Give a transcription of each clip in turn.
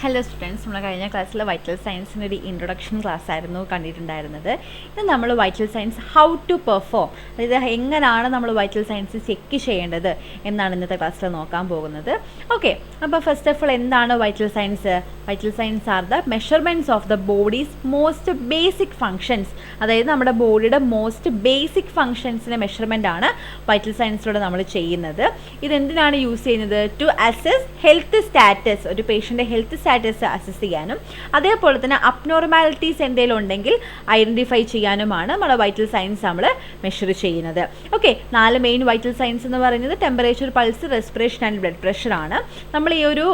Hello students, നമ്മൾ കഴിഞ്ഞ ക്ലാസ്സിൽ വൈറ്റൽ സയൻസിൻ്റെ ഒരു ഇൻട്രൊഡക്ഷൻ ക്ലാസ് ആയിരുന്നു കണ്ടിട്ടുണ്ടായിരുന്നത്. ഇത് നമ്മൾ vital signs how to perform, അതായത് എങ്ങനെയാണ് നമ്മൾ വൈറ്റൽ സയൻസ് ചെക്ക് ചെയ്യേണ്ടത് എന്നാണ് ഇന്നത്തെ ക്ലാസ്സിൽ നോക്കാൻ പോകുന്നത്. ഓക്കെ, അപ്പോൾ ഫസ്റ്റ് ഓഫ് ഓൾ എന്താണ് vital science? Vital science are the measurements of the bodies most basic functions. അതായത് നമ്മുടെ ബോഡിയുടെ മോസ്റ്റ് ബേസിക് ഫങ്ഷൻസിൻ്റെ മെഷർമെൻ്റ് ആണ് വൈറ്റൽ സയൻസിലൂടെ നമ്മൾ ചെയ്യുന്നത്. ഇതെന്തിനാണ് യൂസ് ചെയ്യുന്നത്? ടു അസസ് ഹെൽത്ത് സ്റ്റാറ്റസ്, ഒരു പേഷ്യൻ്റെ ഹെൽത്ത് സ്റ്റാറ്റസ് അസസ് ചെയ്യാനും അതേപോലെ തന്നെ അബ്നോർമാലിറ്റീസ് എന്തെങ്കിലും ഉണ്ടെങ്കിൽ ഐഡൻറ്റിഫൈ ചെയ്യാനുമാണ് നമ്മുടെ വൈറ്റൽ സയൻസ് നമ്മൾ മെഷർ ചെയ്യുന്നത്. ഓക്കെ, 4 മെയിൻ വൈറ്റൽ സയൻസ് എന്ന് പറയുന്നത് temperature, pulse, respiration and blood പ്രഷറാണ്. നമ്മൾ ഈ ഒരു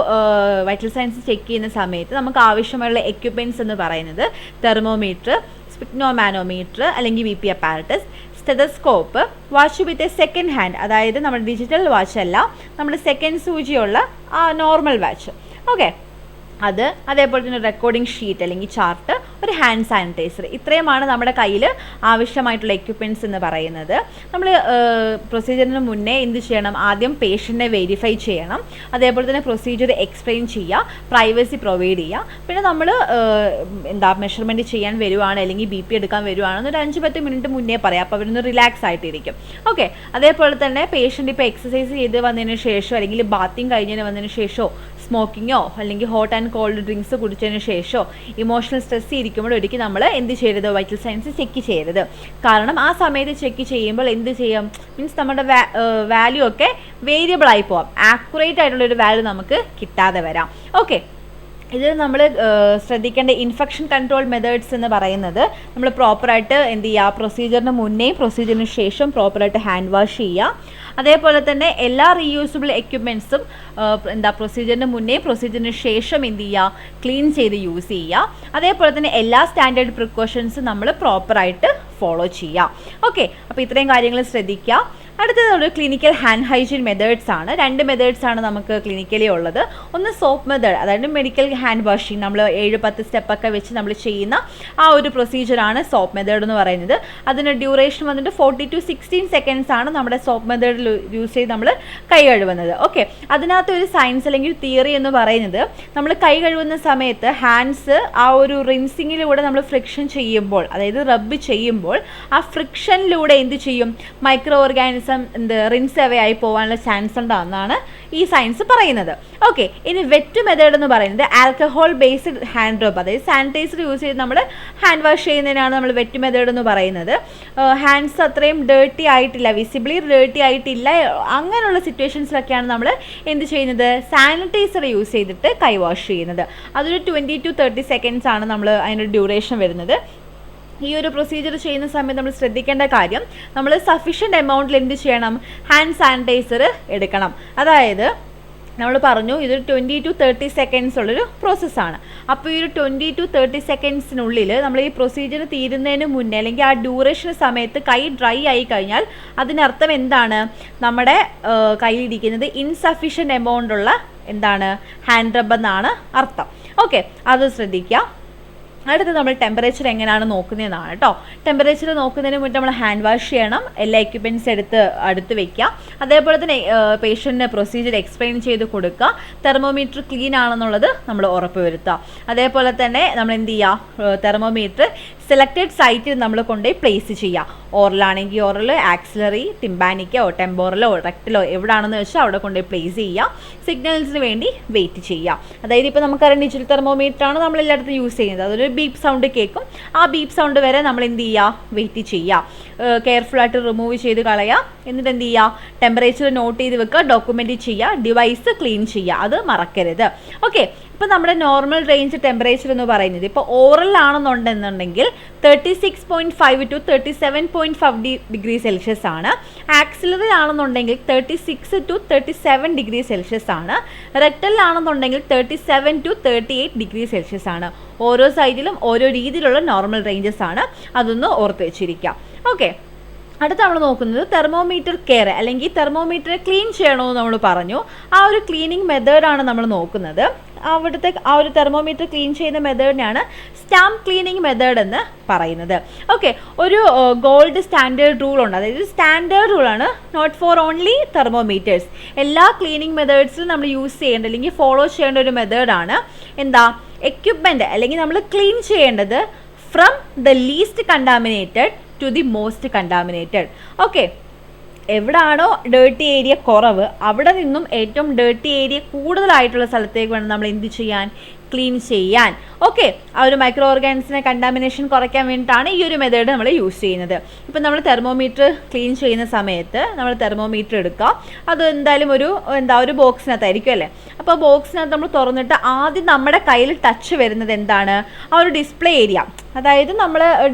വൈറ്റൽ സയൻസ് ചെക്ക് ചെയ്യുന്ന സമയത്ത് നമുക്ക് ആവശ്യമുള്ള എക്യുപ്മെൻറ്റ്സ് എന്ന് പറയുന്നത് തെർമോമീറ്റർ, സ്പിഗ്നോമാനോമീറ്റർ അല്ലെങ്കിൽ V P apparatus, stethoscope, watch with a second hand, അതായത് നമ്മുടെ ഡിജിറ്റൽ വാച്ച് അല്ല, നമ്മുടെ സെക്കൻഡ് സൂചിയുള്ള നോർമൽ വാച്ച്. ഓക്കെ, അതേപോലെ തന്നെ റെക്കോർഡിംഗ് ഷീറ്റ് അല്ലെങ്കിൽ ചാർട്ട്, ഒരു ഹാൻഡ് സാനിറ്റൈസർ. ഇത്രയുമാണ് നമ്മുടെ കയ്യിൽ ആവശ്യമായിട്ടുള്ള എക്യുപ്മെൻറ്റ്സ് എന്ന് പറയുന്നത്. നമ്മൾ പ്രൊസീജിയറിന് മുന്നേ എന്ത് ചെയ്യണം? ആദ്യം പേഷ്യൻറ്റിനെ വെരിഫൈ ചെയ്യണം, അതേപോലെ തന്നെ പ്രൊസീജിയർ എക്സ്പ്ലെയിൻ ചെയ്യുക, പ്രൈവസി പ്രൊവൈഡ് ചെയ്യുക. പിന്നെ നമ്മൾ മെഷർമെൻറ്റ് ചെയ്യാൻ വരുവാണ് അല്ലെങ്കിൽ ബി പി എടുക്കാൻ വരുവാണെന്ന് ഒരു 5-10 മിനിറ്റ് മുന്നേ പറയാം, അപ്പോൾ അവരൊന്ന് റിലാക്സ് ആയിട്ടിരിക്കും. ഓക്കെ, അതേപോലെ തന്നെ പേഷ്യൻ്റ് ഇപ്പോൾ എക്സസൈസ് ചെയ്ത് വന്നതിന് ശേഷം അല്ലെങ്കിൽ ബാത്തിങ് കഴിഞ്ഞതിന് വന്നതിന് ശേഷമോ സ്മോക്കിങ്ങോ അല്ലെങ്കിൽ ഹോട്ട് ആൻഡ് കോൾഡ് ഡ്രിങ്ക്സ് കുടിച്ചതിന് ശേഷമോ ഇമോഷണൽ സ്ട്രെസ് ഇരിക്കുമ്പോൾ ഒരിക്കലും നമ്മൾ എന്ത് ചെയ്യരുത്? വൈറ്റൽ സയൻസ് ചെക്ക് ചെയ്യരുത്. കാരണം ആ സമയത്ത് ചെക്ക് ചെയ്യുമ്പോൾ എന്ത് ചെയ്യും? മീൻസ് നമ്മുടെ വാല്യൂ ഒക്കെ വേരിയബിൾ ആയി പോവാം, ആക്യുറേറ്റ് ആയിട്ടുള്ളൊരു വാല്യൂ നമുക്ക് കിട്ടാതെ വരാം. ഓക്കെ, ഇത് നമ്മൾ ശ്രദ്ധിക്കേണ്ട ഇൻഫെക്ഷൻ കൺട്രോൾ മെത്തേഡ്സ് എന്ന് പറയുന്നത് നമ്മൾ പ്രോപ്പറായിട്ട് എന്ത് ചെയ്യുക? പ്രൊസീജിയറിന് മുന്നേ പ്രൊസീജിയറിന് ശേഷം പ്രോപ്പറായിട്ട് ഹാൻഡ് വാഷ് ചെയ്യുക. അതേപോലെ തന്നെ എല്ലാ റീയൂസബിൾ എക്യുപ്മെൻറ്റ്സും പ്രൊസീജിയറിന് മുന്നേ പ്രൊസീജിയറിന് ശേഷം എന്ത് ചെയ്യുക? ക്ലീൻ ചെയ്ത് യൂസ് ചെയ്യുക. അതേപോലെ തന്നെ എല്ലാ സ്റ്റാൻഡേർഡ് പ്രിക്കോഷൻസും നമ്മൾ പ്രോപ്പറായിട്ട് ഫോളോ ചെയ്യുക. ഓക്കെ, അപ്പോൾ ഇത്രയും കാര്യങ്ങൾ ശ്രദ്ധിക്കുക. അടുത്തത് ഒരു ക്ലിനിക്കൽ ഹാൻഡ് ഹൈജീൻ മെത്തേഡ്സ് ആണ്. 2 മെത്തേഡ്സ് ആണ് നമുക്ക് ക്ലിനിക്കലി ഉള്ളത്. ഒന്ന് സോപ്പ് മെത്തേഡ്, അതായത് മെഡിക്കൽ ഹാൻഡ് വാഷിംഗ്, നമ്മൾ 7-10 സ്റ്റെപ്പൊക്കെ വെച്ച് നമ്മൾ ചെയ്യുന്ന ആ ഒരു പ്രൊസീജിയറാണ് സോപ്പ് മെത്തേഡ് എന്ന് പറയുന്നത്. അതിന് ഡ്യൂറേഷൻ വന്നിട്ട് 40 to 16 സെക്കൻഡ്സ് ആണ് നമ്മുടെ സോപ്പ് മെത്തേഡിൽ യൂസ് ചെയ്ത് നമ്മൾ കൈ കഴുകുന്നത്. ഓക്കെ, അതിനകത്ത് ഒരു സയൻസ് അല്ലെങ്കിൽ തിയറി എന്ന് പറയുന്നത് നമ്മൾ കൈ കഴുകുന്ന സമയത്ത് ഹാൻഡ്സ് ആ ഒരു റിൻസിങ്ങിലൂടെ നമ്മൾ ഫ്രിക്ഷൻ ചെയ്യുമ്പോൾ, അതായത് റബ്ബ് ചെയ്യുമ്പോൾ ആ ഫ്രിക്ഷനിലൂടെ എന്ത് ചെയ്യും? മൈക്രോ ഓർഗാനിസം റിൻസ് അവേ ആയി പോകാനുള്ള ചാൻസ് ഉണ്ടാകുന്നതാണ് ഈ സയൻസ് പറയുന്നത്. ഓക്കെ, ഇനി വെറ്റ് മെത്തേഡ് എന്ന് പറയുന്നത് ആൽക്കഹോൾ ബേസ്ഡ് ഹാൻഡ് റബ്, അതായത് സാനിറ്റൈസർ യൂസ് ചെയ്ത് നമ്മൾ ഹാൻഡ് വാഷ് ചെയ്യുന്നതിനാണ് നമ്മൾ വെറ്റ് മെത്തേഡ് എന്ന് പറയുന്നത്. ഹാൻഡ്സ് അത്രയും ഡേർട്ടി ആയിട്ടില്ല, വിസിബിളി ഡേർട്ടി ആയിട്ടില്ല, അങ്ങനെയുള്ള സിറ്റുവേഷൻസിലൊക്കെയാണ് നമ്മൾ എന്ത് ചെയ്യുന്നത്? സാനിറ്റൈസർ യൂസ് ചെയ്തിട്ട് കൈ വാഷ് ചെയ്യുന്നത്. അതൊരു 20 to 30 സെക്കൻഡ്സ് ആണ് നമ്മൾ അതിൻ്റെ ഡ്യൂറേഷൻ വരുന്നത്. ഈ ഒരു പ്രൊസീജിയർ ചെയ്യുന്ന സമയത്ത് നമ്മൾ ശ്രദ്ധിക്കേണ്ട കാര്യം, നമ്മൾ സഫീഷ്യൻ്റ് എമൗണ്ടിൽ എന്ത് ചെയ്യണം? ഹാൻഡ് സാനിറ്റൈസർ എടുക്കണം. അതായത് നമ്മൾ പറഞ്ഞു ഇതൊരു 20 to 30 സെക്കൻഡ്സ് ഉള്ളൊരു പ്രോസസ്സാണ്. അപ്പോൾ ഈ ഒരു 20 to 30 സെക്കൻഡ്സിനുള്ളിൽ നമ്മൾ ഈ പ്രൊസീജിയർ തീരുന്നതിന് മുന്നേ അല്ലെങ്കിൽ ആ ഡ്യൂറേഷൻ സമയത്ത് കൈ ഡ്രൈ ആയി കഴിഞ്ഞാൽ അതിനർത്ഥം എന്താണ്? നമ്മുടെ കയ്യിലിരിക്കുന്നത് ഇൻസഫീഷ്യൻ്റ് എമൗണ്ട് ഉള്ള ഹാൻഡ് റബ്ബ് എന്നാണ് അർത്ഥം. ഓക്കെ, അത് ശ്രദ്ധിക്കുക. അടുത്ത് നമ്മൾ ടെമ്പറേച്ചർ എങ്ങനെയാണ് നോക്കുന്നതെന്നാണ് കേട്ടോ. ടെമ്പറേച്ചർ നോക്കുന്നതിന് മുന്നേ നമ്മൾ ഹാൻഡ് വാഷ് ചെയ്യണം, എല്ലാ എക്യുപ്മെൻറ്റ്സ് അടുത്ത് വെക്കുക. അതേപോലെ തന്നെ പേഷ്യൻറ്റിന് പ്രൊസീജിയർ എക്സ്പ്ലെയിൻ ചെയ്ത് കൊടുക്കുക. തെർമോമീറ്റർ ക്ലീൻ ആണെന്നുള്ളത് നമ്മൾ ഉറപ്പ് വരുത്തുക. അതേപോലെ തന്നെ നമ്മൾ എന്ത് ചെയ്യുക? തെർമോമീറ്റർ സെലക്റ്റഡ് സൈറ്റിൽ നമ്മൾ കൊണ്ടുപോയി പ്ലേസ് ചെയ്യുക. ഓറലാണെങ്കിൽ ഓറൽ, ആക്സിലറി, ടിംബാനിക്കോ ടെമ്പോറലോ റെക്ടലോ എവിടെയാണെന്ന് വെച്ചാൽ അവിടെ കൊണ്ടുപോയി പ്ലേസ് ചെയ്യുക. സിഗ്നൽസിന് വേണ്ടി വെയിറ്റ് ചെയ്യുക. അതായത് ഇപ്പോൾ നമുക്കറിയാം ഡിജിറ്റൽ തെർമോമീറ്റർ ആണ് നമ്മൾ എല്ലായിടത്തും യൂസ് ചെയ്യുന്നത്. അതൊരു ബീപ്പ് സൗണ്ട് കേൾക്കും, ആ ബീപ്പ് സൗണ്ട് വരെ നമ്മൾ എന്ത് ചെയ്യുക? വെയിറ്റ് ചെയ്യുക. കെയർഫുള്ളായിട്ട് റിമൂവ് ചെയ്ത് കളയുക. എന്നിട്ട് എന്ത് ചെയ്യുക? ടെമ്പറേച്ചർ നോട്ട് ചെയ്ത് വെക്കുക, ഡോക്യുമെൻറ്റ് ചെയ്യുക, ഡിവൈസ് ക്ലീൻ ചെയ്യുക, അത് മറക്കരുത്. ഓക്കെ, ഇപ്പോൾ നമ്മുടെ നോർമൽ റേഞ്ച് ടെമ്പറേച്ചർ എന്ന് പറയുന്നത് ഇപ്പോൾ ഓറൽ ആണെന്നുണ്ടെന്നുണ്ടെങ്കിൽ 36.5 to 37.5 ഡിഗ്രി സെൽഷ്യസ് ആണ്. ആക്സിലറി ആണെന്നുണ്ടെങ്കിൽ 36 to 37 ഡിഗ്രി സെൽഷ്യസ് ആണ്. റെക്ടൽ ആണെന്നുണ്ടെങ്കിൽ 37 to 38 ഡിഗ്രി സെൽഷ്യസ് ആണ്. ഓരോ സൈഡിലും ഓരോ രീതിയിലുള്ള നോർമൽ റേഞ്ചസ് ആണ്, അതൊന്ന് ഓർത്ത് വെച്ചിരിക്കുക. ഓക്കെ, അടുത്ത നമ്മൾ നോക്കുന്നത് തെർമോമീറ്റർ കെയർ, അല്ലെങ്കിൽ തെർമോമീറ്റർ ക്ലീൻ ചെയ്യണമെന്ന് നമ്മൾ പറഞ്ഞു. ആ ഒരു ക്ലീനിങ് മെത്തേഡാണ് നമ്മൾ നോക്കുന്നത്. അവിടുത്തെ ആ ഒരു തെർമോമീറ്റർ ക്ലീൻ ചെയ്യുന്ന മെത്തേഡിനെയാണ് സ്റ്റാമ്പ് ക്ലീനിങ് മെത്തേഡ് എന്ന് പറയുന്നത്. ഓക്കെ, ഒരു ഗോൾഡ് സ്റ്റാൻഡേർഡ് റൂൾ ഉണ്ട്. അതായത് സ്റ്റാൻഡേർഡ് റൂളാണ്, നോട്ട് ഫോർ ഓൺലി തെർമോമീറ്റേഴ്സ്. എല്ലാ ക്ലീനിങ് മെത്തേഡ്സിലും നമ്മൾ യൂസ് ചെയ്യേണ്ട അല്ലെങ്കിൽ ഫോളോ ചെയ്യേണ്ട ഒരു മെത്തേഡാണ് എന്താ, എക്യുപ്മെൻറ്റ് അല്ലെങ്കിൽ നമ്മൾ ക്ലീൻ ചെയ്യേണ്ടത് from the least contaminated to the most contaminated. Okay, എവിടാണോ ഡേർട്ടി ഏരിയ കുറവ് അവിടെ നിന്നും ഏറ്റവും ഡേർട്ടി ഏരിയ കൂടുതലായിട്ടുള്ള സ്ഥലത്തേക്ക് വേണം നമ്മൾ എന്ത് ചെയ്യാൻ, ക്ലീൻ ചെയ്യാൻ. ഓക്കെ, ആ ഒരു മൈക്രോ ഓർഗാനിസിനെ കണ്ടാമിനേഷൻ കുറയ്ക്കാൻ വേണ്ടിയിട്ടാണ് ഈ ഒരു മെത്തേഡ് നമ്മൾ യൂസ് ചെയ്യുന്നത്. ഇപ്പം നമ്മൾ തെർമോമീറ്റർ ക്ലീൻ ചെയ്യുന്ന സമയത്ത് നമ്മൾ തെർമോമീറ്റർ എടുക്കുക, അത് എന്തായാലും ഒരു ബോക്സിനകത്തായിരിക്കും അല്ലേ. അപ്പോൾ ബോക്സിനകത്ത് നമ്മൾ തുറന്നിട്ട് ആദ്യം നമ്മുടെ കയ്യിൽ ടച്ച് വരുന്നത് എന്താണ്, ആ ഒരു ഡിസ്പ്ലേ ഏരിയ, അതായത് നമ്മൾ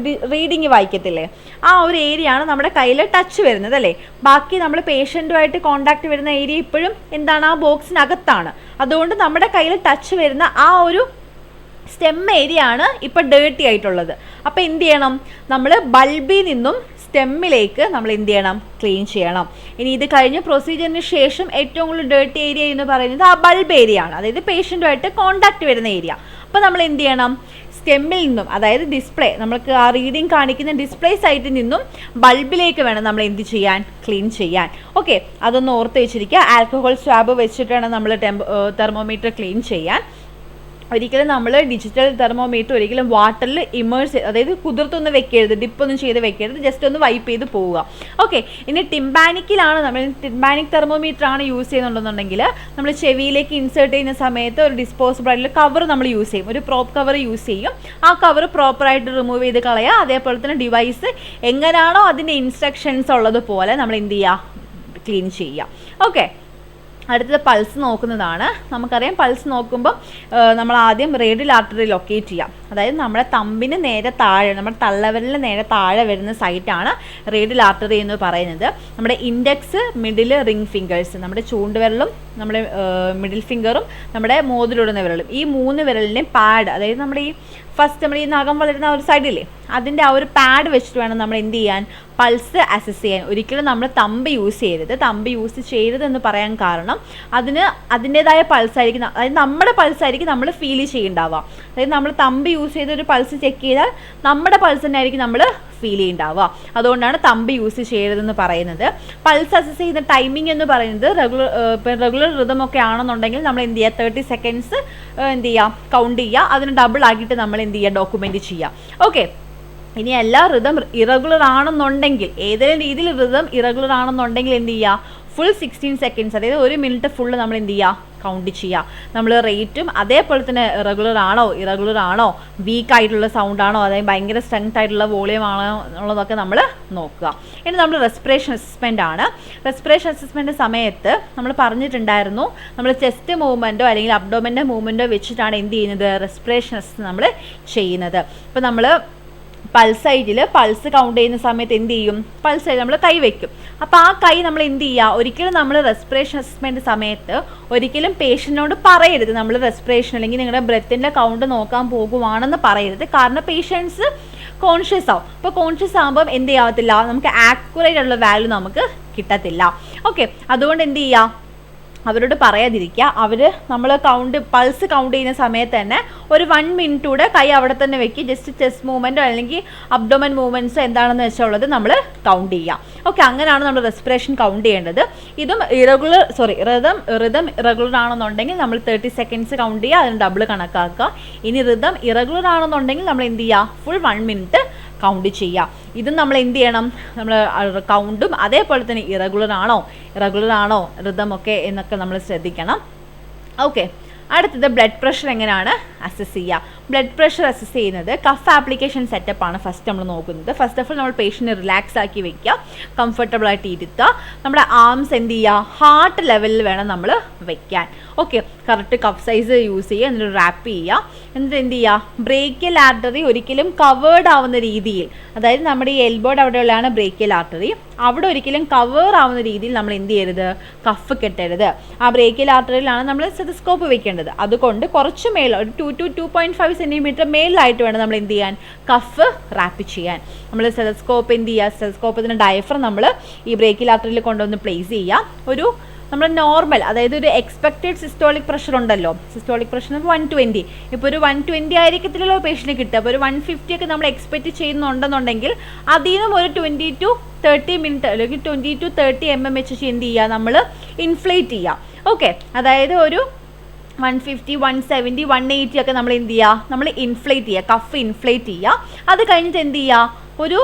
റീഡിങ് വായിക്കത്തില്ലേ, ആ ഒരു ഏരിയ ആണ് നമ്മുടെ കയ്യിൽ ടച്ച് വരുന്നത് അല്ലേ. ബാക്കി നമ്മൾ പേഷ്യൻറ്റുമായിട്ട് കോണ്ടാക്ട് വരുന്ന ഏരിയ ഇപ്പോഴും എന്താണ്, ആ ബോക്സിനകത്താണ്. അതുകൊണ്ട് നമ്മുടെ കയ്യിൽ ടച്ച് വരുന്ന ആ ഒരു സ്റ്റെം ഏരിയ ആണ് ഇപ്പം ഡേർട്ടി ആയിട്ടുള്ളത്. അപ്പോൾ എന്ത് ചെയ്യണം, നമ്മൾ ബൾബിൽ നിന്നും സ്റ്റെമ്മിലേക്ക് നമ്മൾ എന്ത് ചെയ്യണം, ക്ലീൻ ചെയ്യണം. ഇനി ഇത് കഴിഞ്ഞ പ്രൊസീജിയറിന് ശേഷം ഏറ്റവും കൂടുതൽ ഡേർട്ടി ഏരിയ എന്ന് പറയുന്നത് ആ ബൾബ് ഏരിയ ആണ്, അതായത് പേഷ്യൻറ്റുമായിട്ട് കോണ്ടാക്ട് വരുന്ന ഏരിയ. അപ്പോൾ നമ്മൾ എന്ത് ചെയ്യണം, സ്റ്റെമ്മിൽ നിന്നും, അതായത് ഡിസ്പ്ലേ, നമുക്ക് ആ റീഡിങ് കാണിക്കുന്ന ഡിസ്പ്ലേ സൈറ്റിൽ നിന്നും ബൾബിലേക്ക് വേണം നമ്മൾ എന്ത് ചെയ്യാൻ, ക്ലീൻ ചെയ്യാൻ. ഓക്കെ, അതൊന്ന് ഓർത്ത് വെച്ചിരിക്കുക. ആൽക്കഹോൾ സ്വാബ് വെച്ചിട്ട് വേണം നമ്മൾ തെർമോമീറ്റർ ക്ലീൻ ചെയ്യാൻ. ഒരിക്കലും നമ്മൾ ഡിജിറ്റൽ തെർമോമീറ്റർ ഒരിക്കലും വാട്ടറിൽ ഇമേഴ്സ്, അതായത് കുതിർത്തൊന്നും വെക്കരുത്, ഡിപ്പൊന്നും ചെയ്ത് വെക്കരുത്, ജസ്റ്റ് ഒന്ന് വൈപ്പ് ചെയ്ത് പോവുക. ഓക്കെ, ഇനി ടിംപാനിക്കിലാണ് നമ്മൾ ടിംപാനിക് തെർമോമീറ്റർ ആണ് യൂസ് ചെയ്യുന്നുണ്ടെന്നുണ്ടെങ്കിൽ നമ്മൾ ചെവിയിലേക്ക് ഇൻസേർട്ട് ചെയ്യുന്ന സമയത്ത് ഒരു ഡിസ്പോസിബിൾ ആയിട്ടുള്ള കവർ നമ്മൾ യൂസ് ചെയ്യും, ഒരു പ്രോപ്പ് കവർ യൂസ് ചെയ്യും. ആ കവർ പ്രോപ്പറായിട്ട് റിമൂവ് ചെയ്ത് കളയുക. അതേപോലെ തന്നെ ഡിവൈസ് എങ്ങനെയാണോ അതിൻ്റെ ഇൻസ്ട്രക്ഷൻസ് ഉള്ളതുപോലെ നമ്മൾ എന്ത് ചെയ്യുക, ക്ലീൻ ചെയ്യുക. ഓക്കെ, അടുത്തത് പൾസ് നോക്കുന്നതാണ്. നമുക്കറിയാം പൾസ് നോക്കുമ്പോൾ നമ്മൾ ആദ്യം റേഡിയൽ ആർട്ടറി ലൊക്കേറ്റ് ചെയ്യാം. അതായത് നമ്മുടെ തമ്പിന് നേരെ താഴെ, നമ്മുടെ തള്ളവിരലിന് നേരെ താഴെ വരുന്ന സൈറ്റാണ് റേഡിയൽ ആർട്ടറി എന്ന് പറയുന്നത്. നമ്മുടെ ഇൻഡെക്സ്, മിഡിൽ, റിംഗ് ഫിംഗേഴ്സ്, നമ്മുടെ ചൂണ്ടുവിരലും നമ്മുടെ മിഡിൽ ഫിംഗറും നമ്മുടെ മോതിരിടുന്ന വിരലും, ഈ 3 വിരലിൻ്റെയും പാഡ്, അതായത് നമ്മുടെ ഈ ഫസ്റ്റ് നമ്മൾ ഈ നഖം വളരുന്ന ഒരു സൈഡില്ലേ, അതിൻ്റെ ആ ഒരു പാഡ് വെച്ചിട്ട് വേണം നമ്മൾ എന്ത് ചെയ്യാൻ, പൾസ് അസസ് ചെയ്യാൻ. ഒരിക്കലും നമ്മൾ തമ്പ് യൂസ് ചെയ്യരുത്. തമ്പ് യൂസ് ചെയ്യരുതെന്ന് പറയാൻ കാരണം അതിന് അതിൻ്റേതായ പൾസായിരിക്കും, അതായത് നമ്മുടെ പൾസായിരിക്കും നമ്മൾ ഫീൽ ചെയ്യുന്നുണ്ടാവുക. അതായത് നമ്മൾ തമ്പ് യൂസ് ചെയ്ത് ഒരു പൾസ് ചെക്ക് ചെയ്താൽ നമ്മുടെ പൾസ് തന്നെ ആയിരിക്കും നമ്മൾ ഫീൽ ചെയ്യുന്നുണ്ടാവുക. അതുകൊണ്ടാണ് തമ്പ് യൂസ് ചെയ്യരുതെന്ന് പറയുന്നത്. പൾസ് അസസ് ചെയ്യുന്ന ടൈമിംഗ് എന്ന് പറയുന്നത് റെഗുലർ റിതം ഒക്കെ ആണെന്നുണ്ടെങ്കിൽ നമ്മൾ എന്ത് ചെയ്യുക, 30 സെക്കൻഡ്സ് എന്ത് ചെയ്യുക, കൗണ്ട് ചെയ്യുക. അതിന് ഡബിൾ ആക്കിയിട്ട് നമ്മൾ എന്ത് ചെയ്യുക, ഡോക്യുമെൻറ്റ് ചെയ്യുക. ഓക്കെ, ഇനി എല്ലാ റിതം ഇറഗുലർ ആണെന്നുണ്ടെങ്കിൽ, ഏതെങ്കിലും രീതിയിൽ റിതം ഇറഗുലർ ആണെന്നുണ്ടെങ്കിൽ എന്ത് ചെയ്യുക, ഫുൾ 16 സെക്കൻഡ്സ്, അതായത് 1 മിനിറ്റ് ഫുള്ള് നമ്മൾ എന്ത് ചെയ്യുക, കൗണ്ട് ചെയ്യുക. നമ്മൾ റേറ്റും അതേപോലെ തന്നെ റെഗുലർ ആണോ ഇറഗുലർ ആണോ, വീക്ക് ആയിട്ടുള്ള സൗണ്ട് ആണോ, അതായത് ഭയങ്കര സ്ട്രെങ്ത് ആയിട്ടുള്ള വോളിയം ആണോ എന്നുള്ളതൊക്കെ നമ്മൾ നോക്കുക. ഇനി നമ്മൾ റെസ്പിറേഷൻ അസസ്മെൻ്റ് ആണ്. റെസ്പിറേഷൻ അസസ്മെൻ്റ് സമയത്ത് നമ്മൾ പറഞ്ഞിട്ടുണ്ടായിരുന്നു, നമ്മൾ ചെസ്റ്റ് മൂവ്മെൻറ്റോ അല്ലെങ്കിൽ അബ്ഡോമൻ്റെ മൂവ്മെൻറ്റോ വെച്ചിട്ടാണ് എന്ത് ചെയ്യുന്നത്, റെസ്പിറേഷൻ അസസ് നമ്മൾ ചെയ്യുന്നത്. ഇപ്പോൾ നമ്മൾ പൾസൈറ്റിൽ പൾസ് കൗണ്ട് ചെയ്യുന്ന സമയത്ത് എന്ത് ചെയ്യും, പൾസൈറ്റ് നമ്മൾ കൈ വയ്ക്കും. അപ്പോൾ ആ കൈ നമ്മൾ എന്ത് ചെയ്യുക, ഒരിക്കലും നമ്മൾ റെസ്പിറേഷൻ അസസ്മെൻറ്റ് സമയത്ത് ഒരിക്കലും പേഷ്യൻറ്റിനോട് പറയരുത് നമ്മൾ റെസ്പിറേഷൻ അല്ലെങ്കിൽ നിങ്ങളുടെ ബ്രെത്തിൻ്റെ കൗണ്ട് നോക്കാൻ പോകുവാണെന്ന് പറയരുത്. കാരണം പേഷ്യൻസ് കോൺഷ്യസ് ആവും. അപ്പോൾ കോൺഷ്യസ് ആകുമ്പം എന്ത് ചെയ്യാത്തില്ല, നമുക്ക് ആക്യുറേറ്റ് ആയിട്ടുള്ള വാല്യൂ നമുക്ക് കിട്ടത്തില്ല. ഓക്കെ, അതുകൊണ്ട് എന്ത് ചെയ്യുക, അവരോട് പറയാതിരിക്കുക. അവർ നമ്മൾ പൾസ് കൗണ്ട് ചെയ്യുന്ന സമയത്ത് തന്നെ ഒരു 1 മിനിറ്റ് കൂടെ കൈ അവിടെ തന്നെ വെക്കുക. ജസ്റ്റ് ചെസ്റ്റ് മൂവ്മെൻറ്റോ അല്ലെങ്കിൽ അബ്ഡോമൻ മൂവ്മെൻറ്റ്സോ എന്താണെന്ന് വെച്ചുള്ളത് നമ്മൾ കൗണ്ട് ചെയ്യാം. ഓക്കെ, അങ്ങനെയാണ് നമ്മൾ റെസ്പിറേഷൻ കൗണ്ട് ചെയ്യേണ്ടത്. ഇതും റിതം ഇറഗുലർ ആണെന്നുണ്ടെങ്കിൽ നമ്മൾ 30 സെക്കൻഡ്സ് കൗണ്ട് ചെയ്യുക, അതിന് ഡബിൾ കണക്കാക്കുക. ഇനി റിതം ഇറഗുലർ ആണെന്നുണ്ടെങ്കിൽ നമ്മൾ എന്ത് ചെയ്യുക, ഫുൾ 1 മിനിറ്റ് കൗണ്ട് ചെയ്യുക. ഇതും നമ്മൾ എന്ത് ചെയ്യണം, നമ്മൾ കൗണ്ടും അതേപോലെ തന്നെ ഇറഗുലർ ആണോ റിതമൊക്കെ എന്നൊക്കെ നമ്മൾ ശ്രദ്ധിക്കണം. ഓക്കെ, അടുത്തത് ബ്ലഡ് പ്രഷർ എങ്ങനെയാണ് അസസ് ചെയ്യുക. ബ്ലഡ് പ്രഷർ അസസ് ചെയ്യുന്നത് കഫ് ആപ്ലിക്കേഷൻ സെറ്റപ്പാണ് ഫസ്റ്റ് നമ്മൾ നോക്കുന്നത്. ഫസ്റ്റ് ഓഫ് ഓൾ നമ്മൾ പേഷ്യൻറ്റിനെ റിലാക്സ് ആക്കി വെക്കുക, കംഫർട്ടബിളായിട്ട് ഇരുത്തുക. നമ്മുടെ ആംസ് എന്ത് ചെയ്യുക, ഹാർട്ട് ലെവലിൽ വേണം നമ്മൾ വെക്കാൻ. Okay, correct cuff size use ചെയ്യുക, എന്നിട്ട് റാപ്പ് ചെയ്യുക. എന്നിട്ട് എന്ത് ചെയ്യുക, ബ്രേക്കിയൽ ആർട്ടറി ഒരിക്കലും കവേർഡ് ആവുന്ന രീതിയിൽ, അതായത് നമ്മുടെ ഈ എൽബോയുടെ അവിടെയുള്ളതാണ് ബ്രേക്കിയൽ ആർട്ടറി, അവിടെ ഒരിക്കലും കവർ ആവുന്ന രീതിയിൽ നമ്മൾ എന്ത് ചെയ്യരുത്, കഫ് കെട്ടരുത്. ആ ബ്രേക്കിയൽ ആർട്ടറിയിലാണ് നമ്മൾ സ്റ്റെതസ്കോപ്പ് വെക്കേണ്ടത്. അതുകൊണ്ട് കുറച്ച് മേലെ ഒരു 2 to 2.5 സെൻറ്റിമീറ്റർ മേളിലായിട്ട് വേണം നമ്മൾ എന്ത് ചെയ്യാൻ, കഫ് റാപ്പ് ചെയ്യാൻ. നമ്മൾ സ്റ്റെതസ്കോപ്പ് എന്ത് ചെയ്യുക, സ്റ്റെതസ്കോപ്പത്തിൻ്റെ ഡയഫ്രം നമ്മൾ ഈ ബ്രേക്കിയൽ ആർട്ടറിയിൽ കൊണ്ടുവന്ന് പ്ലേസ് ചെയ്യുക. ഒരു നമ്മൾ നോർമൽ, അതായത് ഒരു എക്സ്പെക്റ്റഡ് സിസ്റ്റോളിക് പ്രഷർ ഉണ്ടല്ലോ, സിസ്റ്റോളിക് പ്രഷർ 120, ഇപ്പോൾ ഒരു 120 ആയിരിക്കത്തില്ലല്ലോ പേഷ്യൻറ്റ് കിട്ടുക. അപ്പോൾ ഒരു 150 ഒക്കെ നമ്മൾ എക്സ്പെക്റ്റ് ചെയ്യുന്നുണ്ടെന്നുണ്ടെങ്കിൽ അതിൽ നിന്നും ഒരു 20 to 30 മിനിറ്റ് അല്ലെങ്കിൽ 20 to 30 mmHg എന്ത് ചെയ്യുക, നമ്മൾ ഇൻഫ്ലേറ്റ് ചെയ്യുക. ഓക്കെ, അതായത് ഒരു 150, 170, 180 ഒക്കെ നമ്മൾ എന്ത് ചെയ്യുക, നമ്മൾ ഇൻഫ്ലേറ്റ് ചെയ്യുക, കഫ് ഇൻഫ്ലേറ്റ് ചെയ്യുക. അത് കഴിഞ്ഞിട്ട് എന്ത് ചെയ്യുക, ഒരു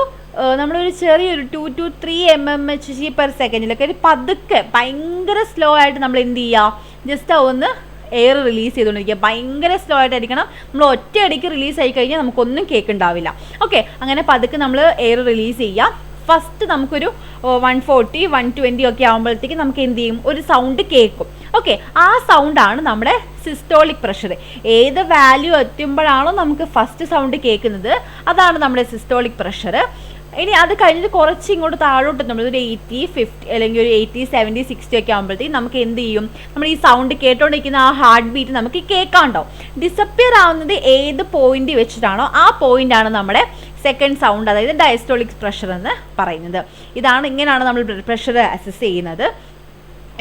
നമ്മളൊരു ചെറിയൊരു 2 to 3 mmHg per സെക്കൻഡിലൊക്കെ ഒരു പതുക്കെ ഭയങ്കര സ്ലോ ആയിട്ട് നമ്മൾ എന്ത് ചെയ്യുക, ജസ്റ്റ് ഒന്ന് എയർ റിലീസ് ചെയ്തുകൊണ്ടിരിക്കുക. ഭയങ്കര സ്ലോ ആയിട്ടായിരിക്കണം. നമ്മൾ ഒറ്റയടിക്ക് റിലീസ് ആയി കഴിഞ്ഞാൽ നമുക്കൊന്നും കേൾക്കുന്നുണ്ടാവില്ല. ഓക്കെ, അങ്ങനെ പതുക്കെ നമ്മൾ എയർ റിലീസ് ചെയ്യുക. ഫസ്റ്റ് നമുക്കൊരു 140, 120 ഒക്കെ ആകുമ്പോഴത്തേക്ക് നമുക്ക് എന്ത് ചെയ്യും, ഒരു സൗണ്ട് കേൾക്കും. ഓക്കെ, ആ സൗണ്ടാണ് നമ്മുടെ സിസ്റ്റോളിക് പ്രഷർ. ഏത് വാല്യൂ എത്തുമ്പോഴാണോ നമുക്ക് ഫസ്റ്റ് സൗണ്ട് കേൾക്കുന്നത് അതാണ് നമ്മുടെ സിസ്റ്റോളിക് പ്രഷർ. ഇനി അത് കഴിഞ്ഞിട്ട് കുറച്ച് ഇങ്ങോട്ട് താഴോട്ട് നമ്മളൊരു 80, 50 അല്ലെങ്കിൽ ഒരു 80, 70, 60 ഒക്കെ ആകുമ്പോഴത്തേക്കും നമുക്ക് എന്ത് ചെയ്യും, നമ്മൾ ഈ സൗണ്ട് കേട്ടോണ്ടിരിക്കുന്ന ആ ഹാർട്ട് ബീറ്റ് നമുക്ക് കേൾക്കാണ്ടാവും. ഡിസപ്പിയർ ആവുന്നത് ഏത് പോയിന്റ് വെച്ചിട്ടാണോ ആ പോയിന്റാണ് നമ്മുടെ സെക്കൻഡ് സൗണ്ട്, അതായത് ഡയസ്റ്റോളിക് പ്രഷർ എന്ന് പറയുന്നത്. ഇങ്ങനെയാണ് നമ്മൾ ബ്ലഡ് പ്രഷർ അസസ് ചെയ്യുന്നത്.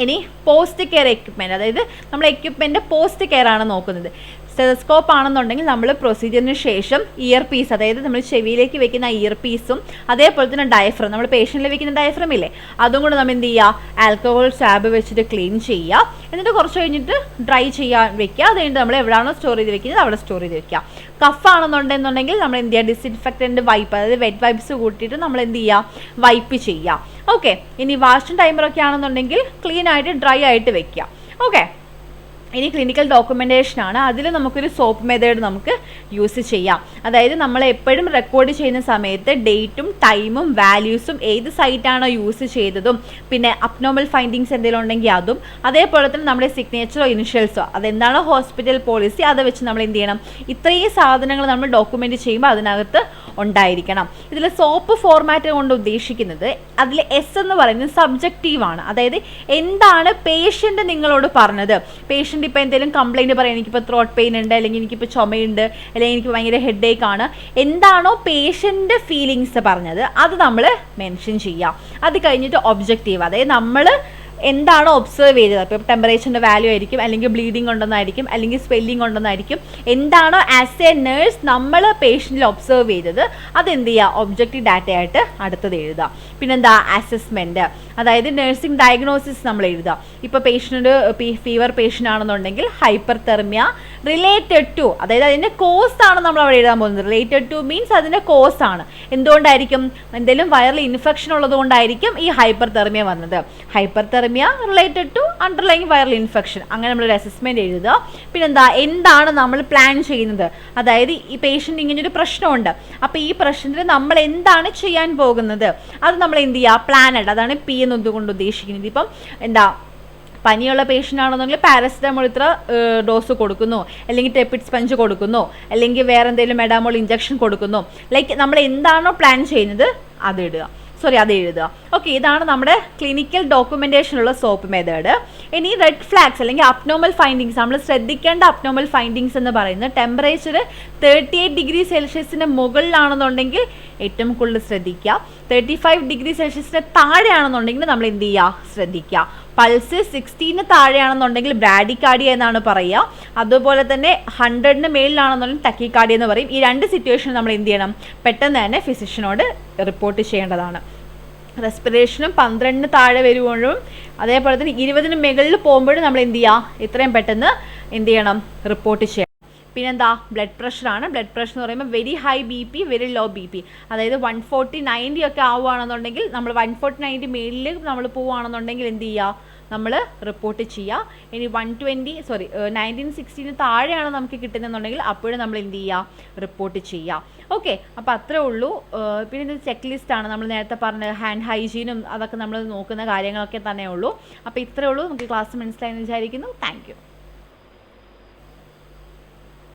ഇനി പോസ്റ്റ് കെയർ എക്യുപ്മെൻറ്റ്, അതായത് നമ്മൾ എക്യുപ്മെൻറ്റ് പോസ്റ്റ് കെയർ ആണ് നോക്കുന്നത്. സ്റ്റെതസ്കോപ്പ് ആണെന്നുണ്ടെങ്കിൽ നമ്മൾ പ്രൊസീജിയറിന് ശേഷം ഇയർ പീസ്, അതായത് നമ്മൾ ചെവിയിലേക്ക് വെക്കുന്ന ഇയർ പീസും അതേപോലെ തന്നെ ഡയഫ്രം, നമ്മൾ പേഷ്യൻറ്റിൽ വെക്കുന്ന ഡയഫ്രം ഇല്ലേ, അതും കൂടെ നമ്മൾ എന്ത് ചെയ്യുക, ആൽക്കഹോൾ സ്വാബ് വെച്ചിട്ട് ക്ലീൻ ചെയ്യുക. എന്നിട്ട് കുറച്ച് കഴിഞ്ഞിട്ട് ഡ്രൈ ചെയ്യാൻ വെക്കുക. അത് കഴിഞ്ഞിട്ട് നമ്മൾ എവിടെയാണോ സ്റ്റോർ ചെയ്ത് വെക്കുന്നത് അവിടെ സ്റ്റോർ ചെയ്ത് വെക്കുക. കഫ് ആണെന്നുണ്ടെന്നുണ്ടെങ്കിൽ നമ്മൾ എന്ത് ചെയ്യുക, ഡിസിൻഫെക്റ്റൻ്റ് വൈപ്പ്, അതായത് വെറ്റ് വൈപ്സ് കൂട്ടിയിട്ട് നമ്മൾ എന്ത് ചെയ്യുക, വൈപ്പ് ചെയ്യുക. ഓക്കെ, ഇനി വാഷിംഗ് ടൈമറൊക്കെ ആണെന്നുണ്ടെങ്കിൽ ക്ലീൻ ആയിട്ട് ഡ്രൈ ആയിട്ട് വെക്കുക. ഓക്കെ, ഇനി ക്ലിനിക്കൽ ഡോക്യുമെൻറ്റേഷനാണ്. അതിൽ നമുക്കൊരു സോപ്പ് മെത്തേഡ് നമുക്ക് യൂസ് ചെയ്യാം. അതായത് നമ്മൾ എപ്പോഴും റെക്കോർഡ് ചെയ്യുന്ന സമയത്ത് ഡേറ്റും ടൈമും വാല്യൂസും ഏത് സൈറ്റാണോ യൂസ് ചെയ്തതും പിന്നെ അബ്നോർമൽ ഫൈൻഡിങ്സ് എന്തെങ്കിലും ഉണ്ടെങ്കിൽ അതും, അതേപോലെ തന്നെ നമ്മുടെ സിഗ്നേച്ചറോ ഇനിഷ്യൽസോ അതെന്താണോ ഹോസ്പിറ്റൽ പോളിസി അത് വെച്ച് നമ്മൾ എന്ത് ചെയ്യണം, ഇത്രയും സാധനങ്ങൾ നമ്മൾ ഡോക്യുമെൻ്റ് ചെയ്യുമ്പോൾ അതിനകത്ത് ഉണ്ടായിരിക്കണം. ഇതിൽ സോപ്പ് ഫോർമാറ്റ് കൊണ്ട് ഉദ്ദേശിക്കുന്നത് അതിൽ എസ് എന്ന് പറയുന്നത് സബ്ജക്റ്റീവാണ്. അതായത് എന്താണ് പേഷ്യൻ്റ് നിങ്ങളോട് പറഞ്ഞത്. പേഷ്യൻ്റ് ഇപ്പോൾ എന്തെങ്കിലും കംപ്ലയിൻറ്റ് പറയാം, എനിക്കിപ്പോൾ ത്രോട്ട് പെയിൻ ഉണ്ട്, അല്ലെങ്കിൽ എനിക്കിപ്പോൾ ചുമയുണ്ട്, അല്ലെങ്കിൽ എനിക്ക് ഭയങ്കര ഹെഡേക്ക് ആണ്, എന്താണോ പേഷ്യൻ്റ് ഫീലിങ്സ് പറഞ്ഞത് അത് നമ്മൾ മെൻഷൻ ചെയ്യാം. അത് കഴിഞ്ഞിട്ട് ഒബ്ജക്റ്റീവ്, അതായത് നമ്മൾ എന്താണോ ഒബ്സർവ് ചെയ്തത്. ഇപ്പോൾ ടെമ്പറേച്ചറിൻ്റെ വാല്യൂ ആയിരിക്കും, അല്ലെങ്കിൽ ബ്ലീഡിങ് ഉണ്ടെന്നായിരിക്കും, അല്ലെങ്കിൽ സ്വെല്ലിംഗ് ഉണ്ടെന്നായിരിക്കും. എന്താണോ ആസ് എ നേഴ്സ് നമ്മൾ പേഷ്യൻറ്റിൽ ഒബ്സർവ് ചെയ്തത് അതെന്ത് ചെയ്യുക, ഒബ്ജക്റ്റീവ് ഡാറ്റയായിട്ട് അടുത്തത് എഴുതുക. പിന്നെന്താ, അസസ്മെൻറ്റ്, അതായത് നഴ്സിംഗ് ഡയഗ്നോസിസ് നമ്മൾ എഴുതുക. ഇപ്പോൾ പേഷ്യൻ്റ് ഫീവർ പേഷ്യൻ്റ് ആണെന്നുണ്ടെങ്കിൽ ഹൈപ്പർ തെർമിയ റിലേറ്റഡ് ടു, അതായത് അതിൻ്റെ കോസ് ആണ് നമ്മൾ അവിടെ എഴുതാൻ പോകുന്നത്. റിലേറ്റഡ് ടു മീൻസ് അതിൻ്റെ കോസ് ആണ്. എന്തുകൊണ്ടായിരിക്കും, എന്തെങ്കിലും വൈറൽ ഇൻഫെക്ഷൻ ഉള്ളത് കൊണ്ടായിരിക്കും ഈ ഹൈപ്പർ തെർമിയ വന്നത്. Hyperthermia related to underlying viral infection, അങ്ങനെ നമ്മളൊരു അസസ്മെൻറ്റ് എഴുതുക. പിന്നെന്താ, എന്താണ് നമ്മൾ പ്ലാൻ ചെയ്യുന്നത്, അതായത് ഈ പേഷ്യൻ്റ് ഇങ്ങനൊരു പ്രശ്നമുണ്ട്, അപ്പോൾ ഈ പ്രശ്നത്തിന് നമ്മൾ എന്താണ് ചെയ്യാൻ പോകുന്നത് അത് നമ്മൾ എന്ത് ചെയ്യുക, പ്ലാനഡ്, അതാണ് പി എന്നതുകൊണ്ട് ഉദ്ദേശിക്കുന്നത്. ഇപ്പം എന്താ, പനിയുള്ള പേഷ്യൻ്റ് ആണെന്നുണ്ടെങ്കിൽ പാരസിറ്റമോൾ ഇത്ര ഡോസ് കൊടുക്കുന്നു, അല്ലെങ്കിൽ ടെപ്പിഡ് സ്പഞ്ച് കൊടുക്കുന്നു, അല്ലെങ്കിൽ വേറെ എന്തെങ്കിലും മെഡാമോൾ ഇഞ്ചക്ഷൻ കൊടുക്കുന്നു. ലൈക്ക് നമ്മൾ എന്താണോ പ്ലാൻ ചെയ്യുന്നത് അത് എഴുതുക. ഓക്കെ, ഇതാണ് നമ്മുടെ ക്ലിനിക്കൽ ഡോക്യുമെൻറ്റേഷനുള്ള സോപ്പ് മെത്തേഡ്. ഇനി റെഡ് ഫ്ലാഗ്സ് അല്ലെങ്കിൽ അബ്നോർമൽ ഫൈൻഡിങ്സ്, നമ്മൾ ശ്രദ്ധിക്കേണ്ട അബ്നോർമൽ ഫൈൻഡിങ്സ് എന്ന് പറയുന്നത് ടെമ്പറേച്ചർ 38 ഡിഗ്രി സെൽഷ്യസിന് മുകളിലാണെന്നുണ്ടെങ്കിൽ ഏറ്റവും കൂടുതൽ ശ്രദ്ധിക്കുക. 35 ഡിഗ്രി സെൽഷ്യസിന് താഴെയാണെന്നുണ്ടെങ്കിൽ നമ്മൾ എന്ത് ചെയ്യുക, ശ്രദ്ധിക്കുക. പൾസ് 60 താഴെയാണെന്നുണ്ടെങ്കിൽ ബ്രാഡിക്കാർഡിയ എന്നാണ് പറയുക. അതുപോലെ തന്നെ 100 മേലിലാണെന്നുണ്ടെങ്കിൽ ടക്കിക്കാർഡിയ എന്ന് പറയും. ഈ രണ്ട് സിറ്റുവേഷൻ നമ്മൾ എന്ത് ചെയ്യണം, പെട്ടെന്ന് തന്നെ ഫിസിഷ്യനോട് റിപ്പോർട്ട് ചെയ്യേണ്ടതാണ്. റെസ്പിറേഷനും 12 താഴെ വരുമ്പോഴും അതേപോലെ തന്നെ 20 മുകളിൽ പോകുമ്പോഴും നമ്മൾ എന്ത് ചെയ്യുക, എത്രയും പെട്ടെന്ന് എന്ത് ചെയ്യണം, റിപ്പോർട്ട് ചെയ്യണം. പിന്നെന്താ, ബ്ലഡ് പ്രഷറാണ്. ബ്ലഡ് പ്രഷർ എന്ന് പറയുമ്പോൾ very high BP, very low BP, അതായത് 140-90 ഒക്കെ ആവുകയാണെന്നുണ്ടെങ്കിൽ നമ്മൾ 140-90 മേലിൽ നമ്മൾ പോവുകയാണെന്നുണ്ടെങ്കിൽ എന്ത് ചെയ്യുക, നമ്മൾ റിപ്പോർട്ട് ചെയ്യുക. ഇനി 1960 താഴെയാണ് നമുക്ക് കിട്ടുന്നതെന്നുണ്ടെങ്കിൽ അപ്പോഴും നമ്മൾ എന്ത് ചെയ്യുക, റിപ്പോർട്ട് ചെയ്യുക. ഓക്കെ, അപ്പോൾ അത്രേ ഉള്ളൂ. പിന്നെ ഇത് ചെക്ക് ലിസ്റ്റാണ്, നമ്മൾ നേരത്തെ പറഞ്ഞ ഹാൻഡ് ഹൈജീനും അതൊക്കെ നമ്മൾ നോക്കുന്ന കാര്യങ്ങളൊക്കെ തന്നെ ഉള്ളൂ. അപ്പോൾ ഇത്രേ ഉള്ളൂ. നമുക്ക് ക്ലാസ് മനസ്സിലായെന്ന് വിചാരിക്കുന്നു. Thank you.